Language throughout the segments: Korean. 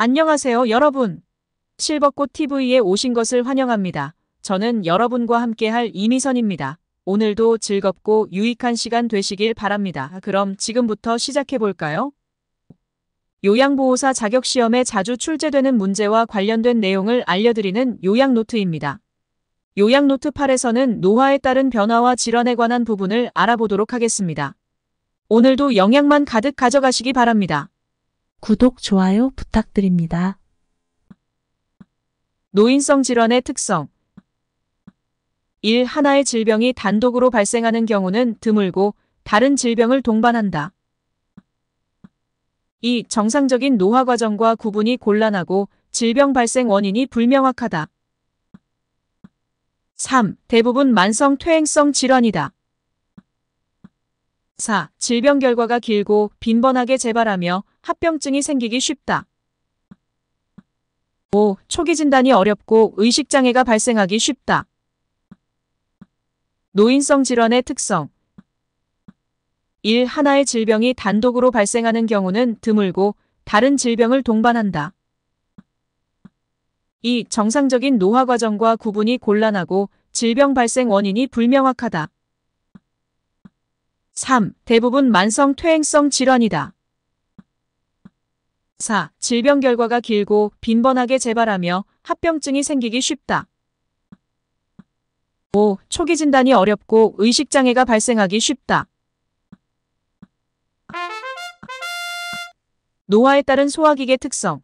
안녕하세요, 여러분. 실버꽃 TV에 오신 것을 환영합니다. 저는 여러분과 함께할 이미선입니다. 오늘도 즐겁고 유익한 시간 되시길 바랍니다. 그럼 지금부터 시작해 볼까요? 요양보호사 자격시험에 자주 출제되는 문제와 관련된 내용을 알려드리는 요양노트입니다. 요양노트 8에서는 노화에 따른 변화와 질환에 관한 부분을 알아보도록 하겠습니다. 오늘도 영양만 가득 가져가시기 바랍니다. 구독, 좋아요 부탁드립니다. 노인성 질환의 특성 1. 하나의 질병이 단독으로 발생하는 경우는 드물고 다른 질병을 동반한다. 2. 정상적인 노화 과정과 구분이 곤란하고 질병 발생 원인이 불명확하다. 3. 대부분 만성 퇴행성 질환이다. 4. 질병 결과가 길고 빈번하게 재발하며 합병증이 생기기 쉽다. 5. 초기 진단이 어렵고 의식장애가 발생하기 쉽다. 노인성 질환의 특성 1. 하나의 질병이 단독으로 발생하는 경우는 드물고 다른 질병을 동반한다. 2. 정상적인 노화 과정과 구분이 곤란하고 질병 발생 원인이 불명확하다. 3. 대부분 만성 퇴행성 질환이다. 4. 질병 결과가 길고 빈번하게 재발하며 합병증이 생기기 쉽다. 5. 초기 진단이 어렵고 의식장애가 발생하기 쉽다. 노화에 따른 소화기계 특성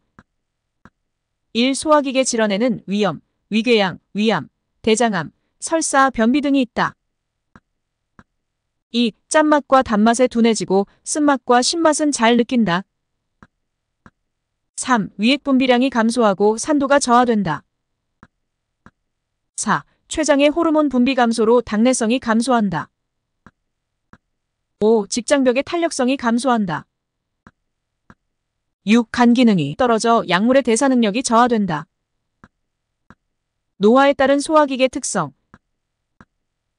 1. 소화기계 질환에는 위염, 위궤양, 위암, 대장암, 설사, 변비 등이 있다. 2. 짠맛과 단맛에 둔해지고 쓴맛과 신맛은 잘 느낀다. 3. 위액 분비량이 감소하고 산도가 저하된다. 4. 췌장의 호르몬 분비 감소로 당내성이 감소한다. 5. 직장벽의 탄력성이 감소한다. 6. 간 기능이 떨어져 약물의 대사 능력이 저하된다. 노화에 따른 소화기계 특성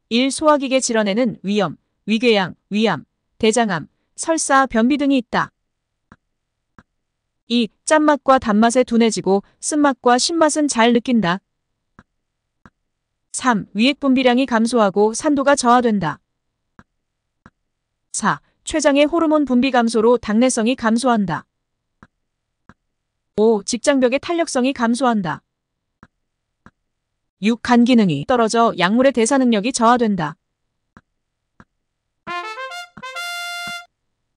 1. 소화기계 질환에는 위염, 위궤양, 위암, 대장암, 설사, 변비 등이 있다. 2. 짠맛과 단맛에 둔해지고 쓴맛과 신맛은 잘 느낀다. 3. 위액 분비량이 감소하고 산도가 저하된다. 4. 췌장의 호르몬 분비 감소로 당내성이 감소한다. 5. 직장벽의 탄력성이 감소한다. 6. 간 기능이 떨어져 약물의 대사 능력이 저하된다.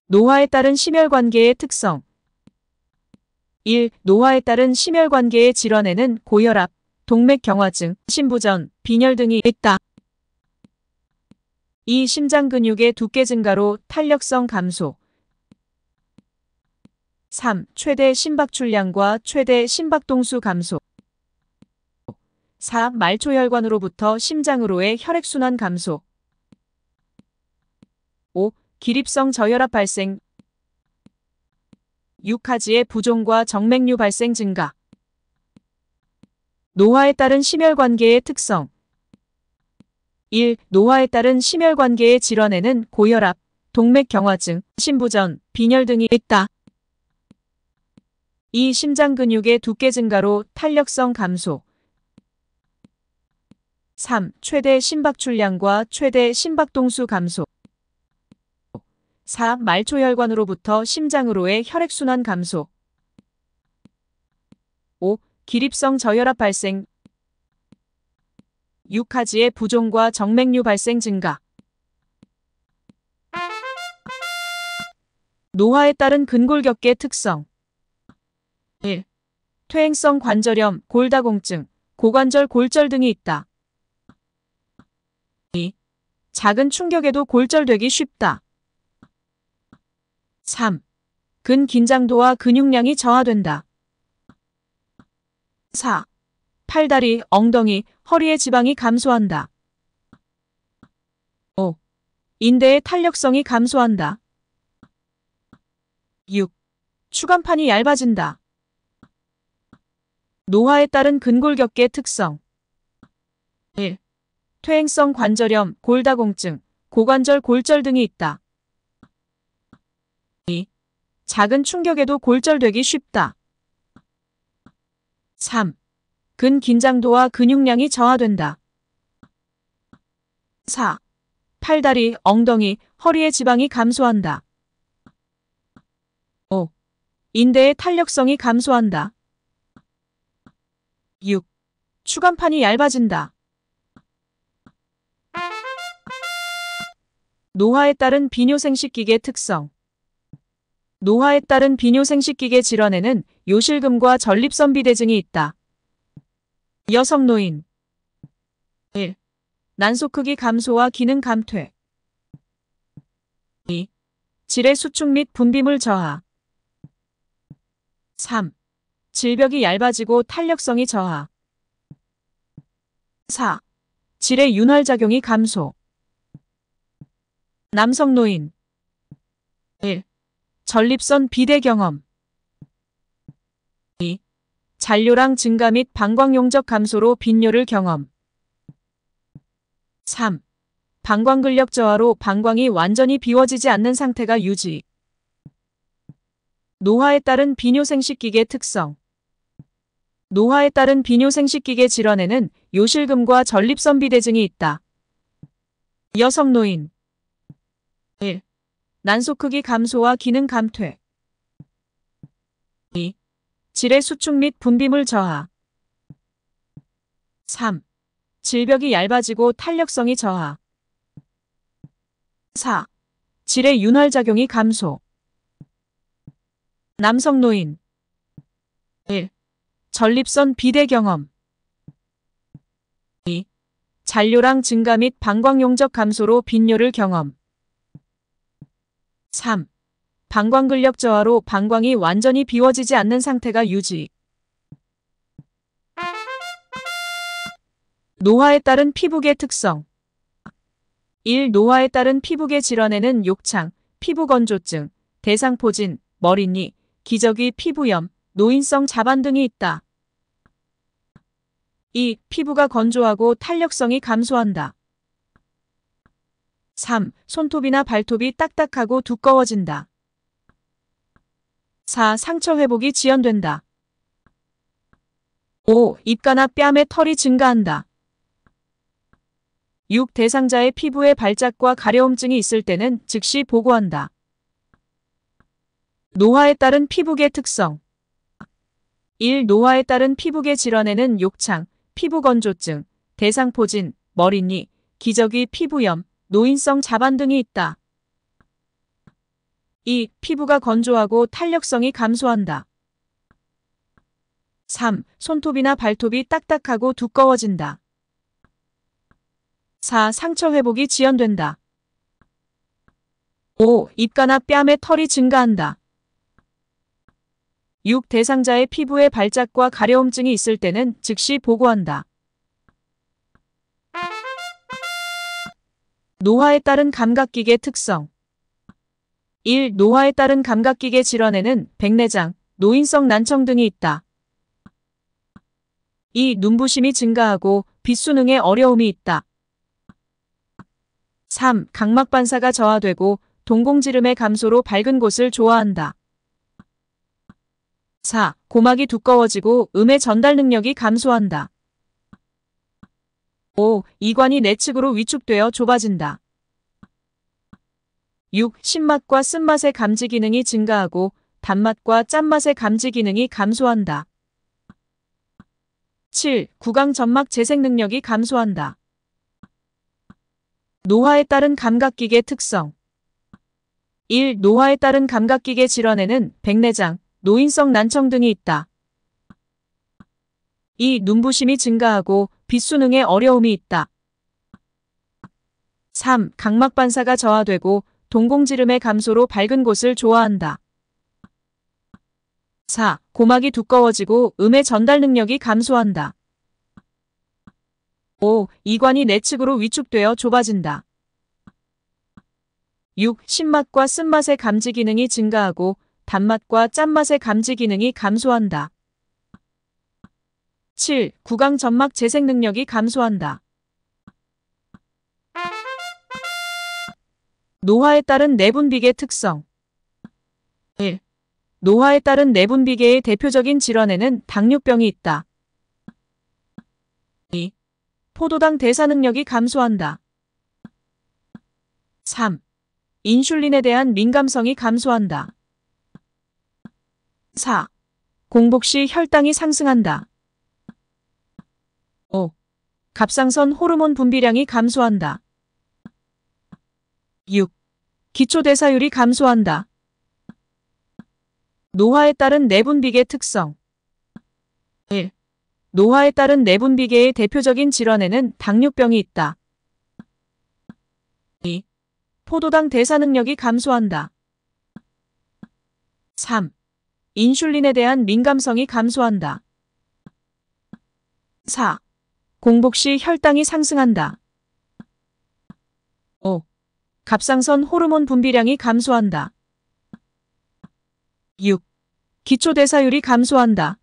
노화에 따른 심혈관계의 특성 1. 노화에 따른 심혈관계의 질환에는 고혈압, 동맥경화증, 심부전, 빈혈 등이 있다. 2. 심장 근육의 두께 증가로 탄력성 감소 3. 최대 심박출량과 최대 심박동수 감소 4. 말초혈관으로부터 심장으로의 혈액순환 감소 5. 기립성 저혈압 발생 6. 하지의 부종과 정맥류 발생 증가 노화에 따른 심혈관계의 특성 1. 노화에 따른 심혈관계의 질환에는 고혈압, 동맥경화증, 심부전, 빈혈 등이 있다. 2. 심장 근육의 두께 증가로 탄력성 감소 3. 최대 심박출량과 최대 심박동수 감소 4. 말초혈관으로부터 심장으로의 혈액순환 감소 5. 기립성 저혈압 발생 6. 하지의 부종과 정맥류 발생 증가 노화에 따른 근골격계 특성 1. 퇴행성 관절염, 골다공증, 고관절 골절 등이 있다. 2. 작은 충격에도 골절되기 쉽다. 3. 근긴장도와 근육량이 저하된다. 4. 팔다리, 엉덩이, 허리의 지방이 감소한다. 5. 인대의 탄력성이 감소한다. 6. 추간판이 얇아진다. 노화에 따른 근골격계 특성 1. 퇴행성 관절염, 골다공증, 고관절 골절 등이 있다. 2. 작은 충격에도 골절되기 쉽다. 3. 근긴장도와 근육량이 저하된다. 4. 팔다리, 엉덩이, 허리의 지방이 감소한다. 5. 인대의 탄력성이 감소한다. 6. 추간판이 얇아진다. 노화에 따른 비뇨생식기계 특성. 노화에 따른 비뇨생식기계 질환에는 요실금과 전립선 비대증이 있다. 여성 노인. 1. 난소 크기 감소와 기능 감퇴. 2. 질의 수축 및 분비물 저하. 3. 질벽이 얇아지고 탄력성이 저하. 4. 질의 윤활작용이 감소. 남성 노인. 1. 전립선 비대 경험. 2. 잔뇨랑 증가 및 방광용적 감소로 빈뇨를 경험. 3. 방광근력 저하로 방광이 완전히 비워지지 않는 상태가 유지. 노화에 따른 비뇨생식기계 특성. 노화에 따른 비뇨생식기계 질환에는 요실금과 전립선 비대증이 있다. 여성 노인. 1. 난소 크기 감소와 기능 감퇴. 2. 질의 수축 및 분비물 저하. 3. 질벽이 얇아지고 탄력성이 저하. 4. 질의 윤활작용이 감소. 남성 노인. 1. 전립선 비대 경험. 2. 잔뇨랑 증가 및 방광용적 감소로 빈뇨를 경험. 3. 방광근력 저하로 방광이 완전히 비워지지 않는 상태가 유지. 노화에 따른 피부계 특성. 1. 노화에 따른 피부계 질환에는 욕창, 피부건조증, 대상포진, 머리니, 기저귀 피부염, 노인성 자반 등이 있다. 2. 피부가 건조하고 탄력성이 감소한다. 3. 손톱이나 발톱이 딱딱하고 두꺼워진다. 4. 상처 회복이 지연된다. 5. 입가나 뺨에 털이 증가한다. 6. 대상자의 피부에 발작과 가려움증이 있을 때는 즉시 보고한다. 노화에 따른 피부계 특성. 1. 노화에 따른 피부계 질환에는 욕창, 피부건조증, 대상포진, 머리니, 기저귀 피부염, 노인성 자반 등이 있다. 2. 피부가 건조하고 탄력성이 감소한다. 3. 손톱이나 발톱이 딱딱하고 두꺼워진다. 4. 상처 회복이 지연된다. 5. 입가나 뺨에 털이 증가한다. 6. 대상자의 피부에 발작과 가려움증이 있을 때는 즉시 보고한다. 노화에 따른 감각기계 특성. 1. 노화에 따른 감각기계 질환에는 백내장, 노인성 난청 등이 있다. 2. 눈부심이 증가하고 빛 수능에 어려움이 있다. 3. 각막 반사가 저하되고 동공지름의 감소로 밝은 곳을 좋아한다. 4. 고막이 두꺼워지고 음의 전달 능력이 감소한다. 5. 이관이 내측으로 위축되어 좁아진다. 6. 신맛과 쓴맛의 감지 기능이 증가하고 단맛과 짠맛의 감지 기능이 감소한다. 7. 구강 점막 재생 능력이 감소한다. 노화에 따른 감각기계 특성. 1. 노화에 따른 감각기계 질환에는 백내장, 노인성 난청 등이 있다. 2. 눈부심이 증가하고 빛 수능에 어려움이 있다. 3. 각막 반사가 저하되고 동공지름의 감소로 밝은 곳을 좋아한다. 4. 고막이 두꺼워지고 음의 전달 능력이 감소한다. 5. 이관이 내측으로 위축되어 좁아진다. 6. 신맛과 쓴맛의 감지 기능이 증가하고 단맛과 짠맛의 감지 기능이 감소한다. 7. 구강 점막 재생 능력이 감소한다. 노화에 따른 내분비계 특성. 1. 노화에 따른 내분비계의 대표적인 질환에는 당뇨병이 있다. 포도당 대사 능력이 감소한다. 3. 인슐린에 대한 민감성이 감소한다. 4. 공복 시 혈당이 상승한다. 5. 갑상선 호르몬 분비량이 감소한다. 6. 기초대사율이 감소한다. 노화에 따른 내분비계 특성. 1. 노화에 따른 내분비계의 대표적인 질환에는 당뇨병이 있다. 2. 포도당 대사 능력이 감소한다. 3. 인슐린에 대한 민감성이 감소한다. 4. 공복 시 혈당이 상승한다. 5. 갑상선 호르몬 분비량이 감소한다. 6. 기초대사율이 감소한다.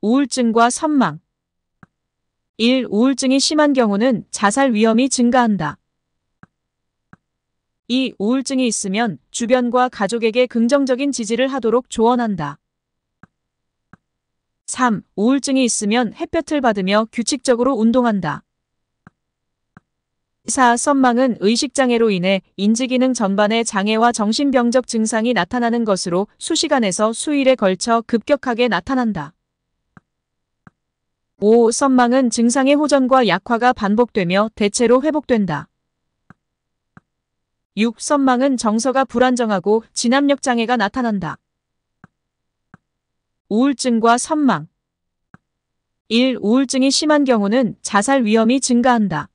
우울증과 선망. 1. 우울증이 심한 경우는 자살 위험이 증가한다. 2. 우울증이 있으면 주변과 가족에게 긍정적인 지지를 하도록 조언한다. 3. 우울증이 있으면 햇볕을 받으며 규칙적으로 운동한다. 4. 선망은 의식장애로 인해 인지기능 전반의 장애와 정신병적 증상이 나타나는 것으로 수시간에서 수일에 걸쳐 급격하게 나타난다. 5. 선망은 증상의 호전과 약화가 반복되며 대체로 회복된다. 6. 선망은 정서가 불안정하고 진압력 장애가 나타난다. 우울증과 선망. 1. 우울증이 심한 경우는 자살 위험이 증가한다.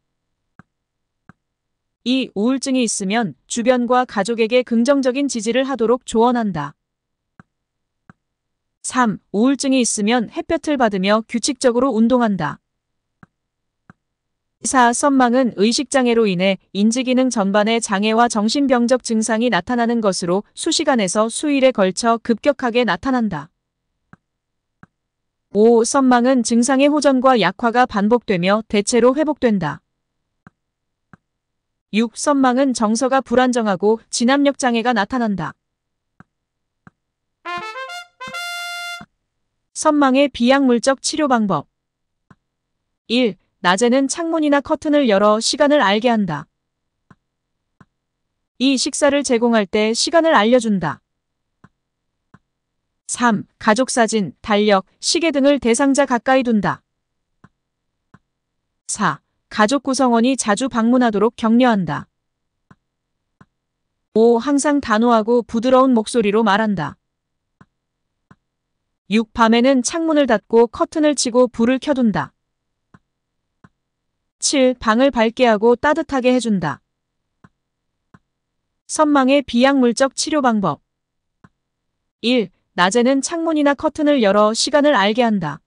2. 우울증이 있으면 주변과 가족에게 긍정적인 지지를 하도록 조언한다. 3. 우울증이 있으면 햇볕을 받으며 규칙적으로 운동한다. 4. 선망은 의식장애로 인해 인지기능 전반의 장애와 정신병적 증상이 나타나는 것으로 수시간에서 수일에 걸쳐 급격하게 나타난다. 5. 선망은 증상의 호전과 약화가 반복되며 대체로 회복된다. 6. 선망은 정서가 불안정하고 진압력 장애가 나타난다. 선망의 비약물적 치료 방법. 1. 낮에는 창문이나 커튼을 열어 시간을 알게 한다. 2. 식사를 제공할 때 시간을 알려준다. 3. 가족사진, 달력, 시계 등을 대상자 가까이 둔다. 4. 가족 구성원이 자주 방문하도록 격려한다. 5. 항상 단호하고 부드러운 목소리로 말한다. 6. 밤에는 창문을 닫고 커튼을 치고 불을 켜둔다. 7. 방을 밝게 하고 따뜻하게 해준다. 선망의 비약물적 치료 방법. 1. 낮에는 창문이나 커튼을 열어 시간을 알게 한다.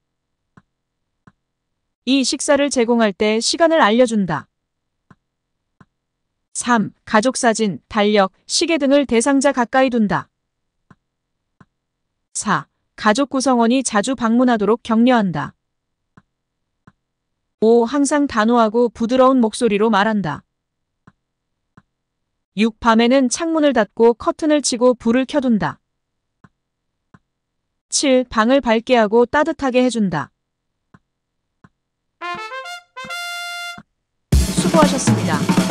2. 식사를 제공할 때 시간을 알려준다. 3. 가족사진, 달력, 시계 등을 대상자 가까이 둔다. 4. 가족 구성원이 자주 방문하도록 격려한다. 5. 항상 단호하고 부드러운 목소리로 말한다. 6. 밤에는 창문을 닫고 커튼을 치고 불을 켜둔다. 7. 방을 밝게 하고 따뜻하게 해준다. 수고하셨습니다.